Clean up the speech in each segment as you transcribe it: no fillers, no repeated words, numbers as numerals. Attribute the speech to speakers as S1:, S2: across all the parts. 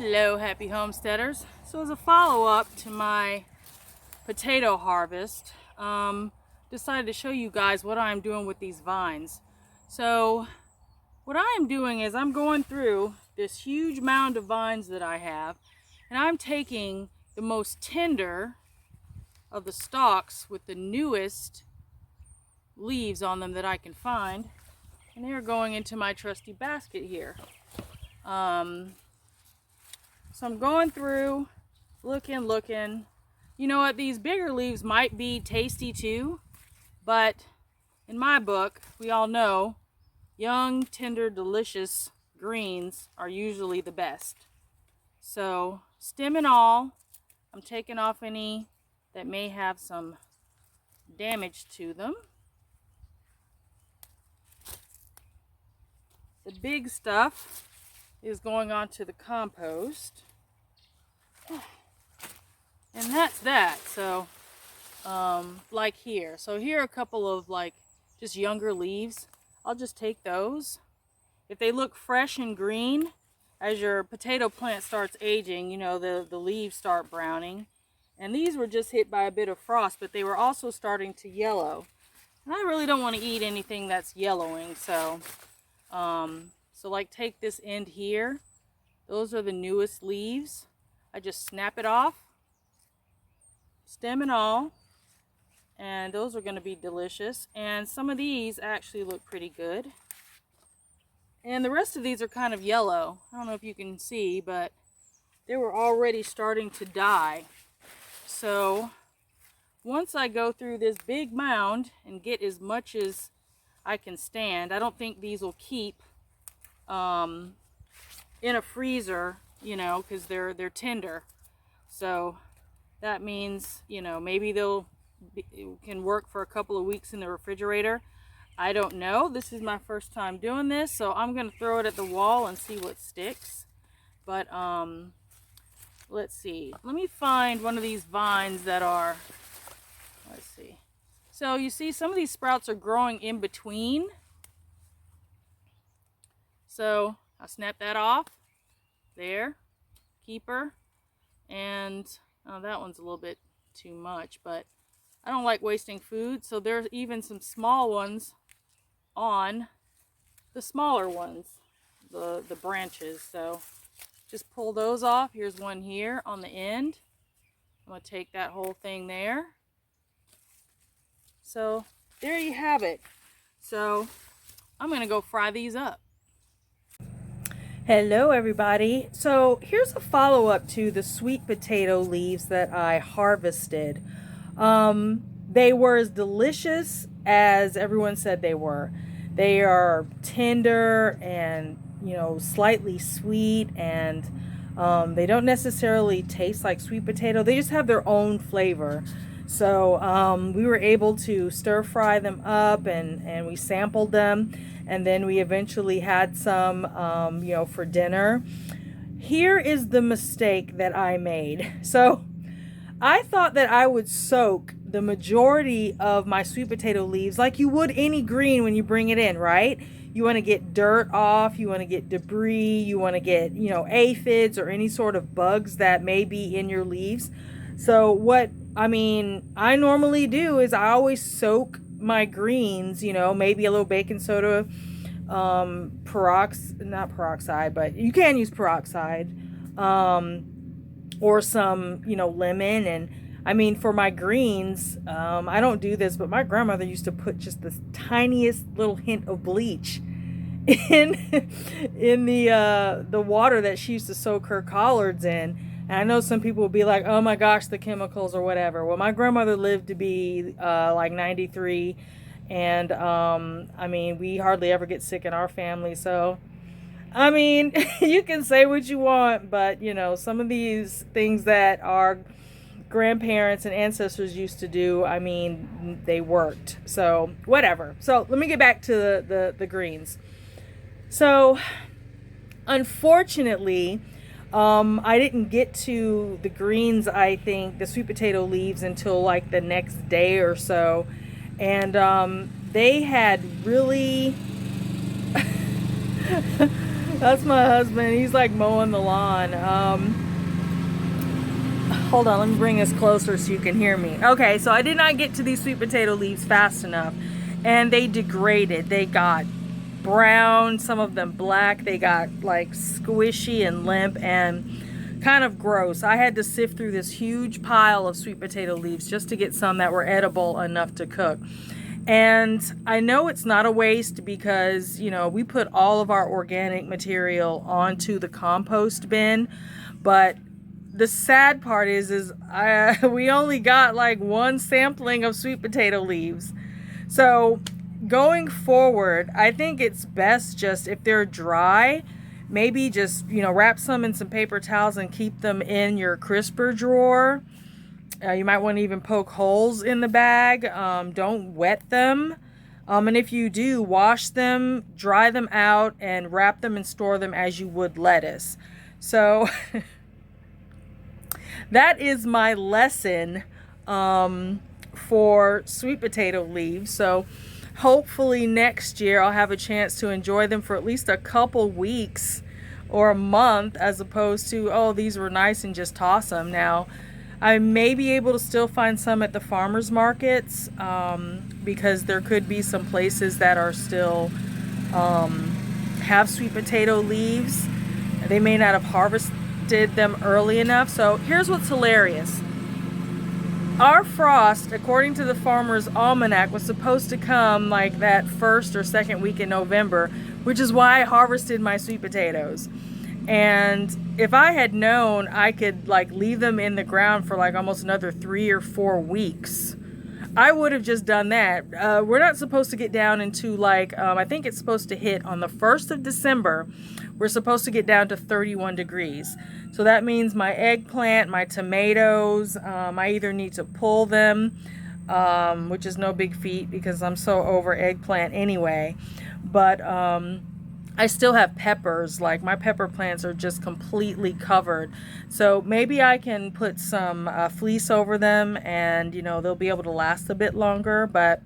S1: Hello, happy homesteaders. So as a follow-up to my potato harvest, decided to show you guys what I'm doing with these vines. So what I am doing is I'm going through this huge mound of vines that I have, and I'm taking the most tender of the stalks with the newest leaves on them that I can find, and they're going into my trusty basket here. So I'm going through, looking. You know what, these bigger leaves might be tasty too, but in my book, we all know young, tender, delicious greens are usually the best. So stem and all, I'm taking off any that may have some damage to them. The big stuff is going on to the compost. And that's that. So like here, so here are a couple of like just younger leaves. I'll just take those. If they look fresh and green, as your potato plant starts aging, you know, the leaves start browning. And these were just hit by a bit of frost, but they were also starting to yellow. And I really don't want to eat anything that's yellowing, so like take this end here. Those are the newest leaves. I just snap it off, stem and all, and those are going to be delicious. And some of these actually look pretty good. And the rest of these are kind of yellow. I don't know if you can see, but they were already starting to die. So once I go through this big mound and get as much as I can stand, I don't think these will keep in a freezer, you know, because they're tender. So that means, you know, maybe it can work for a couple of weeks in the refrigerator. I don't know. This is my first time doing this, so I'm going to throw it at the wall and see what sticks. But let's see. Let me find one of these vines that are, let's see. So you see some of these sprouts are growing in between. So I'll snap that off. There, keeper. And oh, that one's a little bit too much, but I don't like wasting food. So there's even some small ones on the smaller ones, the branches. So just pull those off. Here's one here on the end. I'm going to take that whole thing there. So there you have it. So I'm going to go fry these up. Hello everybody. So here's a follow-up to the sweet potato leaves that I harvested. They were as delicious as everyone said they were. They are tender and, you know, slightly sweet, and they don't necessarily taste like sweet potato. They just have their own flavor. So we were able to stir fry them up, and we sampled them, and then we eventually had some, you know, for dinner. Here is the mistake that I made. So I thought that I would soak the majority of my sweet potato leaves like you would any green when you bring it in, right? You want to get dirt off, you want to get debris, you want to get, you know, aphids or any sort of bugs that may be in your leaves. So what I normally do is I always soak my greens, you know, maybe a little baking soda, not peroxide, but you can use peroxide, or some, you know, lemon. And I mean, for my greens, I don't do this, but my grandmother used to put just this tiniest little hint of bleach in the water that she used to soak her collards in. And I know some people will be like, oh my gosh, the chemicals or whatever. Well, my grandmother lived to be like 93. And I mean, we hardly ever get sick in our family. So, I mean, you can say what you want, but, you know, some of these things that our grandparents and ancestors used to do, I mean, they worked. So, whatever. So, let me get back to the greens. So, unfortunately, I didn't get to the greens, I think, the sweet potato leaves, until like the next day or so. And they had really That's my husband. He's like mowing the lawn. Hold on, let me bring this closer so you can hear me. Okay, so I did not get to these sweet potato leaves fast enough, and they degraded. They got brown, some of them black. They got like squishy and limp and kind of gross. I had to sift through this huge pile of sweet potato leaves just to get some that were edible enough to cook. And I know it's not a waste because, you know, we put all of our organic material onto the compost bin, but the sad part is we only got like one sampling of sweet potato leaves. So going forward, I think it's best just if they're dry, maybe just, you know, wrap some in some paper towels and keep them in your crisper drawer. You might want to even poke holes in the bag. Don't wet them. And if you do, wash them, dry them out, and wrap them and store them as you would lettuce. So that is my lesson for sweet potato leaves. So hopefully next year I'll have a chance to enjoy them for at least a couple weeks or a month, as opposed to, oh, these were nice and just toss them. Now, I may be able to still find some at the farmers markets because there could be some places that are still have sweet potato leaves. They may not have harvested them early enough. So here's what's hilarious. Our frost, according to the Farmer's Almanac, was supposed to come like that first or second week in November, which is why I harvested my sweet potatoes. And if I had known I could like leave them in the ground for like almost another 3 or 4 weeks, I would have just done that. We're not supposed to get down into like, I think it's supposed to hit on the 1st of December. We're supposed to get down to 31 degrees. So that means my eggplant, my tomatoes, I either need to pull them, which is no big feat because I'm so over eggplant anyway. But I still have peppers. Like my pepper plants are just completely covered. So maybe I can put some fleece over them and, you know, they'll be able to last a bit longer. But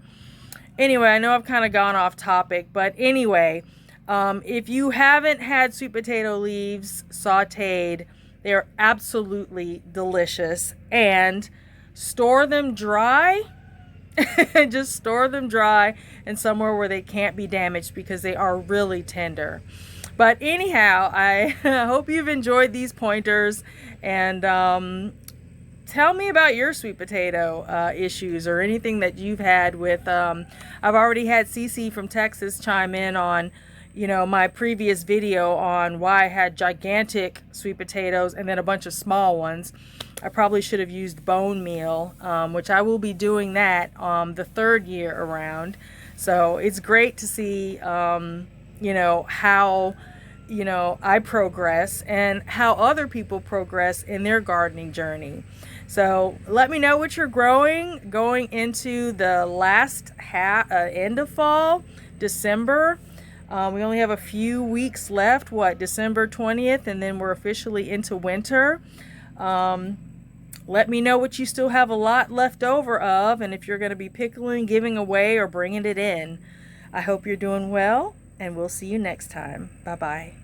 S1: anyway, I know I've kind of gone off topic. But anyway, if you haven't had sweet potato leaves sauteed, they're absolutely delicious. And store them dry. Just store them dry and somewhere where they can't be damaged because they are really tender. But anyhow, I hope you've enjoyed these pointers, and tell me about your sweet potato issues or anything that you've had with I've already had Cece from Texas chime in on, you know, my previous video on why I had gigantic sweet potatoes and then a bunch of small ones. I probably should have used bone meal, which I will be doing that the 3rd year around. So it's great to see, you know, how, you know, I progress and how other people progress in their gardening journey. So let me know what you're growing going into the last end of fall, December. We only have a few weeks left, December 20th, and then we're officially into winter. Let me know what you still have a lot left over of, and if you're going to be pickling, giving away, or bringing it in. I hope you're doing well, and we'll see you next time. Bye-bye.